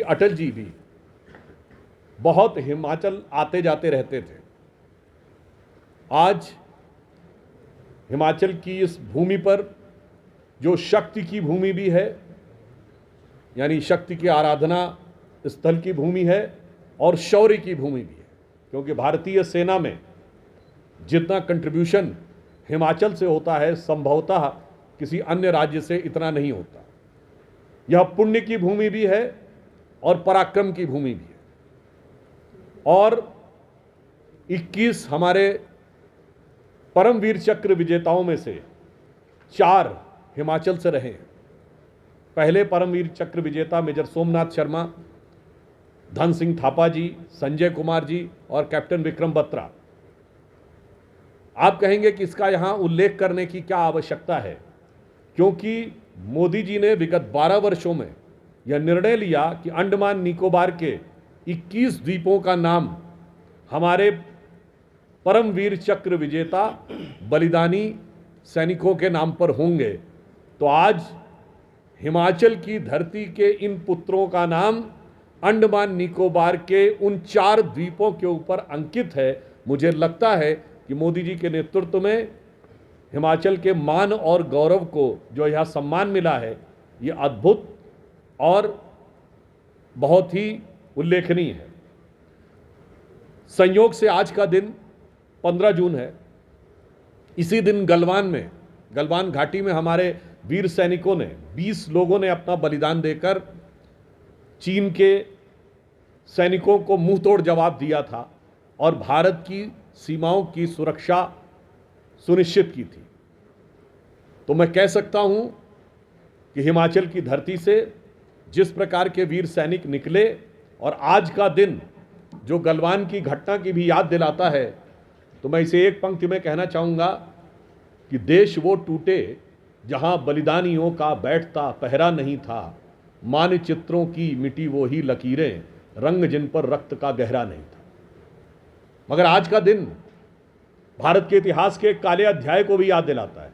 अटल जी भी बहुत हिमाचल आते जाते रहते थे। आज हिमाचल की इस भूमि पर जो शक्ति की भूमि भी है, यानी शक्ति की आराधना स्थल की भूमि है और शौर्य की भूमि भी है, क्योंकि भारतीय सेना में जितना कंट्रीब्यूशन हिमाचल से होता है संभवतः किसी अन्य राज्य से इतना नहीं होता। यह पुण्य की भूमि भी है और पराक्रम की भूमि भी है। और 21 हमारे परमवीर चक्र विजेताओं में से 4 हिमाचल से रहे। पहले परमवीर चक्र विजेता मेजर सोमनाथ शर्मा, धन सिंह थापा जी, संजय कुमार जी और कैप्टन विक्रम बत्रा। आप कहेंगे कि इसका यहाँ उल्लेख करने की क्या आवश्यकता है, क्योंकि मोदी जी ने विगत 12 वर्षों में यह निर्णय लिया कि अंडमान निकोबार के 21 द्वीपों का नाम हमारे परमवीर चक्र विजेता बलिदानी सैनिकों के नाम पर होंगे। तो आज हिमाचल की धरती के इन पुत्रों का नाम अंडमान निकोबार के उन 4 द्वीपों के ऊपर अंकित है। मुझे लगता है कि मोदी जी के नेतृत्व में हिमाचल के मान और गौरव को जो यह सम्मान मिला है, ये अद्भुत और बहुत ही उल्लेखनीय है। संयोग से आज का दिन 15 जून है। इसी दिन गलवान घाटी में हमारे वीर सैनिकों ने 20 लोगों ने अपना बलिदान देकर चीन के सैनिकों को मुंह तोड़ जवाब दिया था और भारत की सीमाओं की सुरक्षा सुनिश्चित की थी। तो मैं कह सकता हूं कि हिमाचल की धरती से जिस प्रकार के वीर सैनिक निकले, और आज का दिन जो गलवान की घटना की भी याद दिलाता है, तो मैं इसे एक पंक्ति में कहना चाहूँगा कि देश वो टूटे जहाँ बलिदानियों का बैठता पहरा नहीं था, मानचित्रों की मिटी वो ही लकीरें, रंग जिन पर रक्त का गहरा नहीं था। मगर आज का दिन भारत के इतिहास के काले अध्याय को भी याद दिलाता है।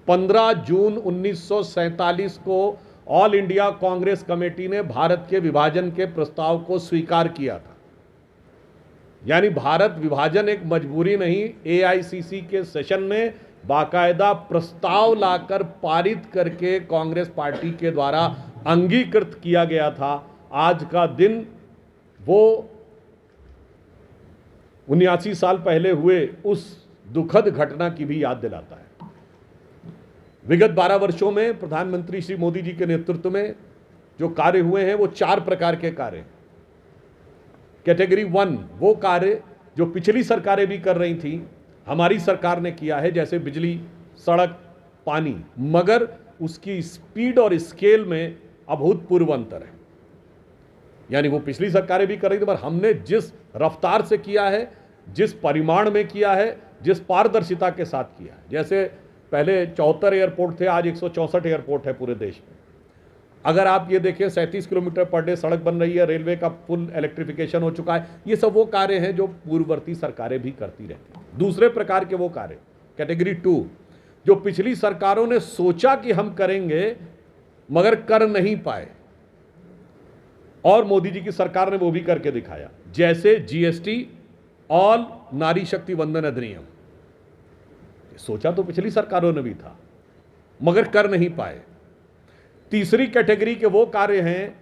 15 जून 1947 को ऑल इंडिया कांग्रेस कमेटी ने भारत के विभाजन के प्रस्ताव को स्वीकार किया था। यानी भारत विभाजन एक मजबूरी नहीं, एआईसीसी के सेशन में बाकायदा प्रस्ताव लाकर पारित करके कांग्रेस पार्टी के द्वारा अंगीकृत किया गया था। आज का दिन वो 79 साल पहले हुए उस दुखद घटना की भी याद दिलाता है। विगत 12 वर्षों में प्रधानमंत्री श्री मोदी जी के नेतृत्व में जो कार्य हुए हैं वो 4 प्रकार के कार्य। कैटेगरी 1 वो कार्य जो पिछली सरकारें भी कर रही थी, हमारी सरकार ने किया है, जैसे बिजली, सड़क, पानी, मगर उसकी स्पीड और स्केल में अभूतपूर्व अंतर है। यानी वो पिछली सरकारें भी कर रही थी, पर हमने जिस रफ्तार से किया है, जिस परिमाण में किया है, जिस पारदर्शिता के साथ किया है, जैसे पहले 74 एयरपोर्ट थे, आज 164 एयरपोर्ट है पूरे देश में। अगर आप ये देखें 37 किलोमीटर पर डे सड़क बन रही है, रेलवे का फुल इलेक्ट्रिफिकेशन हो चुका है। ये सब वो कार्य हैं जो पूर्ववर्ती सरकारें भी करती रहती। दूसरे प्रकार के वो कार्य कैटेगरी 2 जो पिछली सरकारों ने सोचा कि हम करेंगे मगर कर नहीं पाए, और मोदी जी की सरकार ने वो भी करके दिखाया, जैसे जीएसटी और नारी शक्ति वंदन अधिनियम। सोचा तो पिछली सरकारों ने भी था मगर कर नहीं पाए। तीसरी कैटेगरी के वो कार्य हैं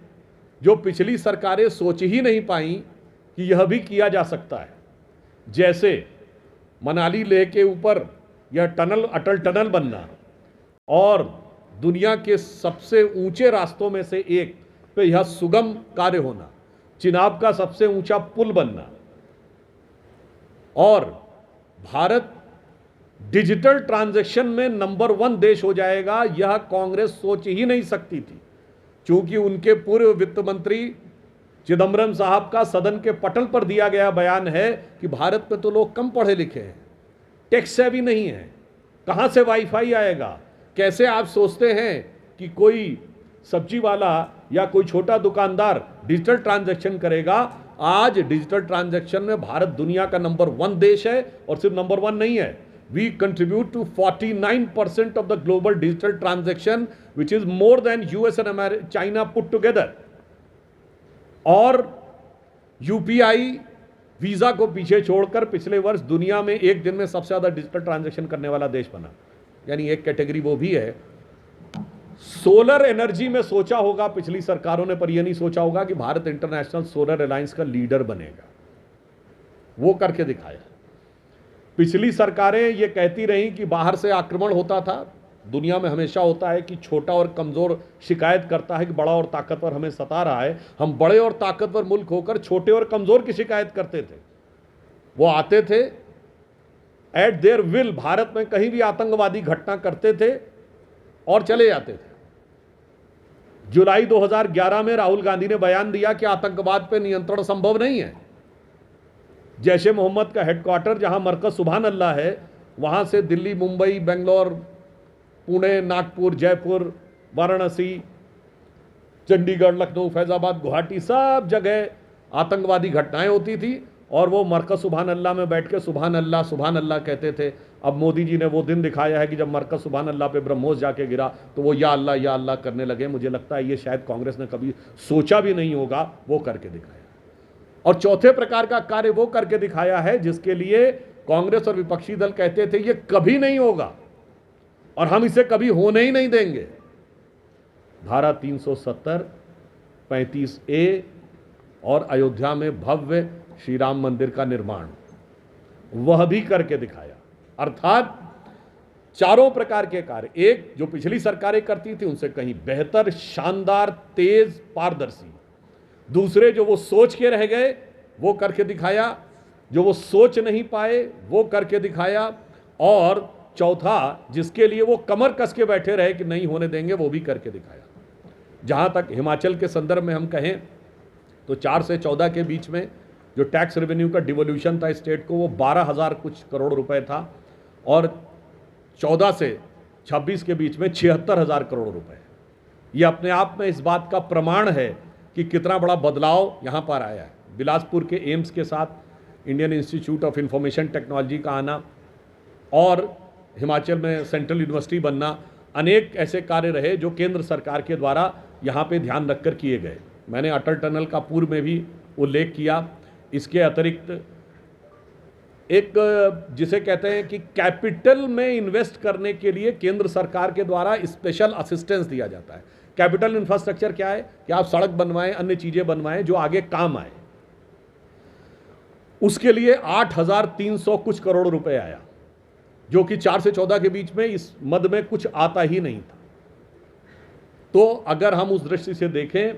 जो पिछली सरकारें सोच ही नहीं पाई कि यह भी किया जा सकता है, जैसे मनाली लेह के ऊपर यह टनल, अटल टनल बनना, और दुनिया के सबसे ऊंचे रास्तों में से एक पे यह सुगम कार्य होना, चिनाब का सबसे ऊंचा पुल बनना, और भारत डिजिटल ट्रांजैक्शन में नंबर 1 देश हो जाएगा। यह कांग्रेस सोच ही नहीं सकती थी, क्योंकि उनके पूर्व वित्त मंत्री चिदम्बरम साहब का सदन के पटल पर दिया गया बयान है कि भारत में तो लोग कम पढ़े लिखे हैं, टेक सेवी नहीं है, कहां से वाईफाई आएगा। कैसे आप सोचते हैं कि कोई सब्जी वाला या कोई छोटा दुकानदार डिजिटल ट्रांजैक्शन करेगा। आज डिजिटल ट्रांजैक्शन में भारत दुनिया का नंबर 1 देश है, और सिर्फ नंबर 1 नहीं है, we contribute to 49% of the global digital transaction, which is more than US and China put together. और यूपीआई वीजा को पीछे छोड़कर पिछले वर्ष दुनिया में एक दिन में सबसे ज्यादा डिजिटल ट्रांजैक्शन करने वाला देश बना। यानी एक कैटेगरी वो भी है। सोलर एनर्जी में सोचा होगा पिछली सरकारों ने, पर यह नहीं सोचा होगा कि भारत इंटरनेशनल सोलर अलायंस का लीडर बनेगा। वो करके दिखाया। पिछली सरकारें ये कहती रहीं कि बाहर से आक्रमण होता था। दुनिया में हमेशा होता है कि छोटा और कमजोर शिकायत करता है कि बड़ा और ताकतवर हमें सता रहा है। हम बड़े और ताकतवर मुल्क होकर छोटे और कमजोर की शिकायत करते थे। वो आते थे एट देयर विल, भारत में कहीं भी आतंकवादी घटना करते थे और चले जाते थे। जुलाई 2011 में राहुल गांधी ने बयान दिया कि आतंकवाद पर नियंत्रण संभव नहीं है। जैश ए मोहम्मद का हेडक्वार्टर जहां मरकज सुभान अल्लाह है, वहां से दिल्ली, मुंबई, बेंगलोर, पुणे, नागपुर, जयपुर, वाराणसी, चंडीगढ़, लखनऊ, फैजाबाद, गुवाहाटी, सब जगह आतंकवादी घटनाएं होती थी और वो मरकज सुभान अल्लाह में बैठ के सुभान अल्लाह कहते थे। अब मोदी जी ने वो दिन दिखाया है कि जब मरकज सुभान अल्लाह पे ब्रह्मोस जाके गिरा तो वो या अल्लाह करने लगे। मुझे लगता है ये शायद कांग्रेस ने कभी सोचा भी नहीं होगा, वो करके दिखाया। और चौथे प्रकार का कार्य वो करके दिखाया है जिसके लिए कांग्रेस और विपक्षी दल कहते थे ये कभी नहीं होगा और हम इसे कभी होने ही नहीं देंगे। धारा 370, 35A और अयोध्या में भव्य श्री राम मंदिर का निर्माण, वह भी करके दिखाया। अर्थात चारों प्रकार के कार्य, एक जो पिछली सरकारें करती थी उनसे कहीं बेहतर, शानदार, तेज, पारदर्शी। दूसरे जो वो सोच के रह गए वो करके दिखाया, जो वो सोच नहीं पाए वो करके दिखाया, और चौथा जिसके लिए वो कमर कस के बैठे रहे कि नहीं होने देंगे, वो भी करके दिखाया। जहां तक हिमाचल के संदर्भ में हम कहें तो 4 से 14 के बीच में जो टैक्स रेवेन्यू का डिवोल्यूशन था स्टेट को, वो 12,000 कुछ करोड़ रुपए था और 14 से 26 के बीच में 76,000 करोड़ रुपए। ये अपने आप में इस बात का प्रमाण है कि कितना बड़ा बदलाव यहाँ पर आया है। बिलासपुर के एम्स के साथ Indian institute of information technology का आना और हिमाचल में सेंट्रल यूनिवर्सिटी बनना, अनेक ऐसे कार्य रहे जो केंद्र सरकार के द्वारा यहाँ पे ध्यान रखकर किए गए। मैंने अटल टनल का पूर्व में भी उल्लेख किया। इसके अतिरिक्त एक जिसे कहते हैं कि कैपिटल में इन्वेस्ट करने के लिए केंद्र सरकार के द्वारा स्पेशल असिस्टेंस दिया जाता है। कैपिटल इंफ्रास्ट्रक्चर क्या है कि आप सड़क बनवाएं, अन्य चीजें बनवाएं जो आगे काम आए। उसके लिए 8,300 कुछ करोड़ रुपए आया, जो कि 4 से 14 के बीच में इस मद में कुछ आता ही नहीं था। तो अगर हम उस दृष्टि से देखें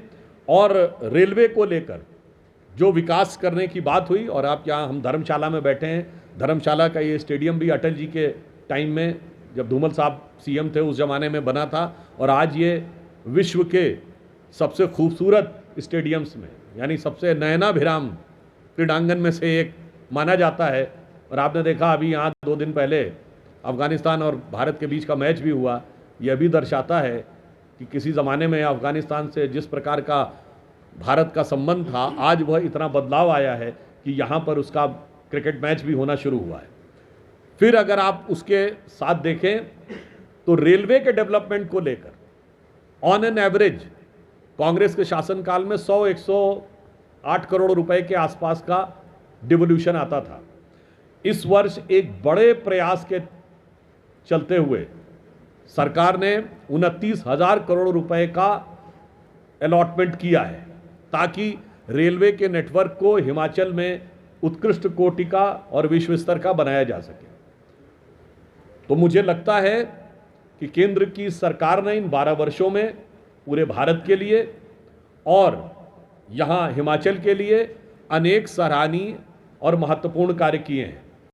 और रेलवे को लेकर जो विकास करने की बात हुई, और आप यहाँ हम धर्मशाला में बैठे हैं, धर्मशाला का ये स्टेडियम भी अटल जी के टाइम में जब धूमल साहब सीएम थे उस जमाने में बना था, और आज ये विश्व के सबसे खूबसूरत स्टेडियम्स में यानी सबसे नयनाभिराम क्रीडांगन में से एक माना जाता है। और आपने देखा अभी यहाँ 2 दिन पहले अफगानिस्तान और भारत के बीच का मैच भी हुआ। यह भी दर्शाता है कि किसी ज़माने में अफगानिस्तान से जिस प्रकार का भारत का संबंध था, आज वह इतना बदलाव आया है कि यहाँ पर उसका क्रिकेट मैच भी होना शुरू हुआ है। फिर अगर आप उसके साथ देखें तो रेलवे के डेवलपमेंट को लेकर ऑन एन एवरेज कांग्रेस के शासनकाल में 100-108 करोड़ रुपए के आसपास का डिवोल्यूशन आता था। इस वर्ष एक बड़े प्रयास के चलते हुए सरकार ने 29,000 करोड़ रुपए का अलॉटमेंट किया है ताकि रेलवे के नेटवर्क को हिमाचल में उत्कृष्ट कोटि का और विश्व स्तर का बनाया जा सके। तो मुझे लगता है कि केंद्र की सरकार ने इन 12 वर्षों में पूरे भारत के लिए और यहाँ हिमाचल के लिए अनेक सराहनीय और महत्वपूर्ण कार्य किए हैं।